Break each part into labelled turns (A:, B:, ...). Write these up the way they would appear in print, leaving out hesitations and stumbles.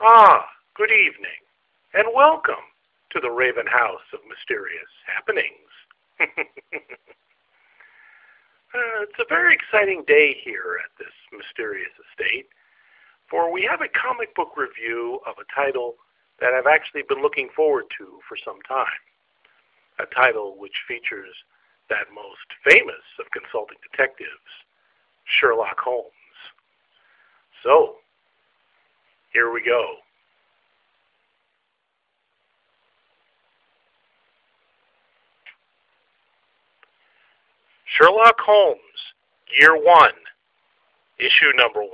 A: Good evening, and welcome to the Raven House of Mysterious Happenings. It's a very exciting day here at this mysterious estate, for we have a comic book review of a title that I've actually been looking forward to for some time. A title which features that most famous of consulting detectives, Sherlock Holmes. So, here we go. Sherlock Holmes, Year 1, Issue Number 1.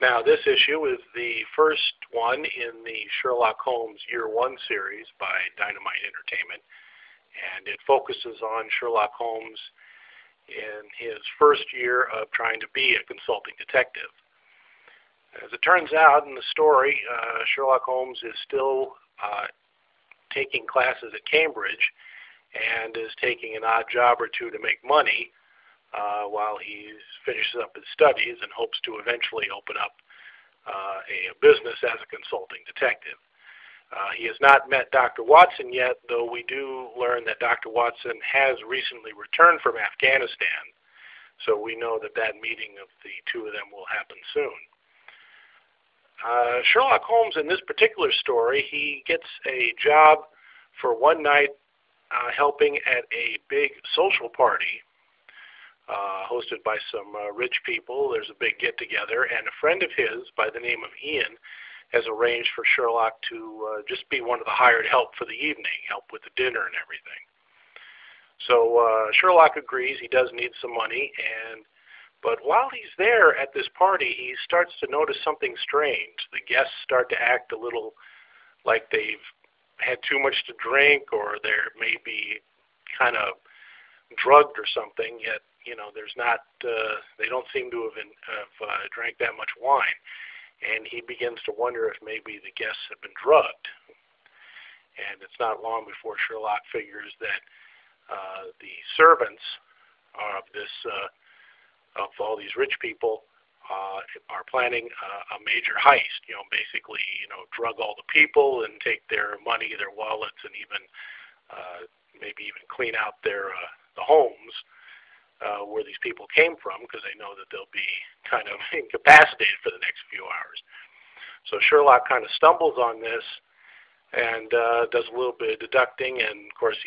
A: Now, this issue is the first one in the Sherlock Holmes Year 1 series by Dynamite Entertainment, and it focuses on Sherlock Holmes in his first year of trying to be a consulting detective. As it turns out in the story, Sherlock Holmes is still taking classes at Cambridge and is taking an odd job or two to make money while he finishes up his studies and hopes to eventually open up a business as a consulting detective. He has not met Dr. Watson yet, though we do learn that Dr. Watson has recently returned from Afghanistan, so we know that that meeting of the two of them will happen soon. Sherlock Holmes, in this particular story, he gets a job for one night helping at a big social party hosted by some rich people. There's a big get-together, and a friend of his by the name of Ian has arranged for Sherlock to just be one of the hired help for the evening, help with the dinner and everything. So Sherlock agrees. He does need some money, but while he's there at this party, he starts to notice something strange. The guests start to act a little like they've had too much to drink, or they're maybe kind of drugged or something, yet, there's not, they don't seem to have drank that much wine. And he begins to wonder if maybe the guests have been drugged. And it's not long before Sherlock figures that the servants of all these rich people are planning a major heist. Basically, drug all the people and take their money, their wallets, and even maybe even clean out the homes where these people came from, because they know that they'll be kind of incapacitated for the next few hours. So Sherlock kind of stumbles on this and does a little bit of deducting, and of course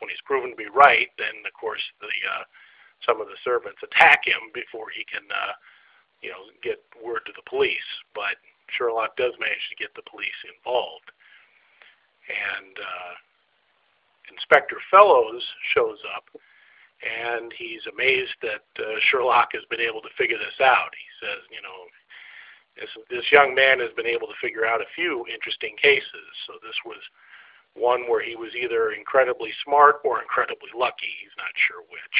A: when he's proven to be right, then of course some of the servants attack him before he can get word to the police. But Sherlock does manage to get the police involved, and Inspector Fellows shows up, and he's amazed that Sherlock has been able to figure this out. He says, this young man has been able to figure out a few interesting cases. So this was one where he was either incredibly smart or incredibly lucky. He's not sure which.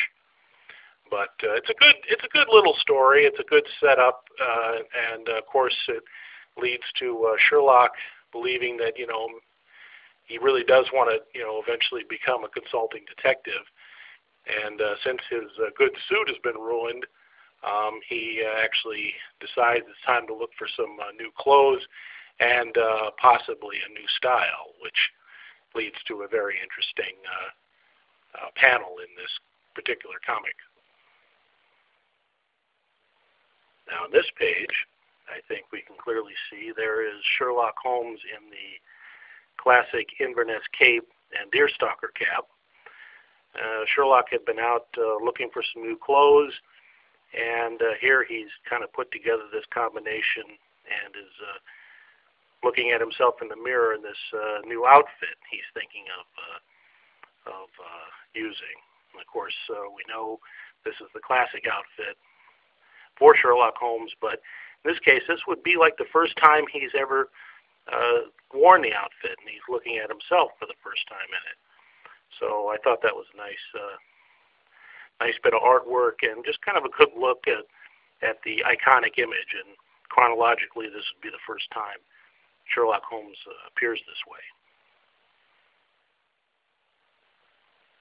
A: But it's a good little story. It's a good setup, and of course it leads to Sherlock believing that he really does want to eventually become a consulting detective. And since his good suit has been ruined, he actually decides it's time to look for some new clothes and possibly a new style, which leads to a very interesting panel in this particular comic. Now, on this page, I think we can clearly see there is Sherlock Holmes in the classic Inverness cape and deerstalker cap. Sherlock had been out looking for some new clothes, and here he's kind of put together this combination and is looking at himself in the mirror in this new outfit he's thinking of using. And of course, we know this is the classic outfit for Sherlock Holmes, but in this case, this would be like the first time he's ever worn the outfit, and he's looking at himself for the first time in it. So I thought that was a nice bit of artwork, and just kind of a good look at the iconic image. And chronologically, this would be the first time Sherlock Holmes appears this way.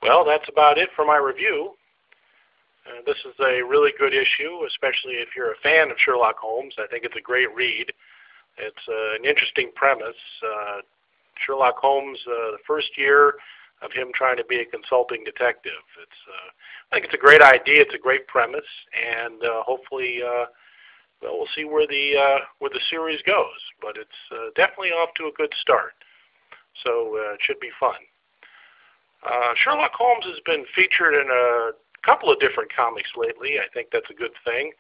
A: Well, that's about it for my review. This is a really good issue, especially if you're a fan of Sherlock Holmes. I think it's a great read. It's an interesting premise. Sherlock Holmes, the first year of him trying to be a consulting detective. I think it's a great idea. It's a great premise, and hopefully, well, we'll see where the series goes. But it's definitely off to a good start. So it should be fun. Sherlock Holmes has been featured in a couple of different comics lately. I think that's a good thing.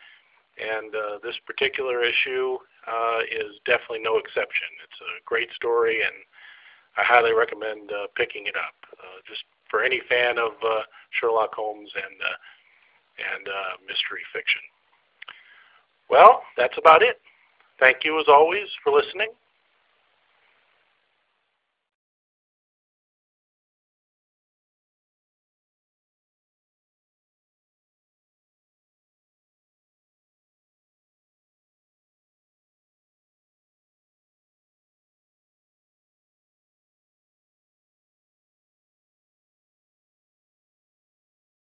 A: And this particular issue is definitely no exception. It's a great story, and I highly recommend picking it up. Just for any fan of Sherlock Holmes and mystery fiction. Well, that's about it. Thank you, as always, for listening.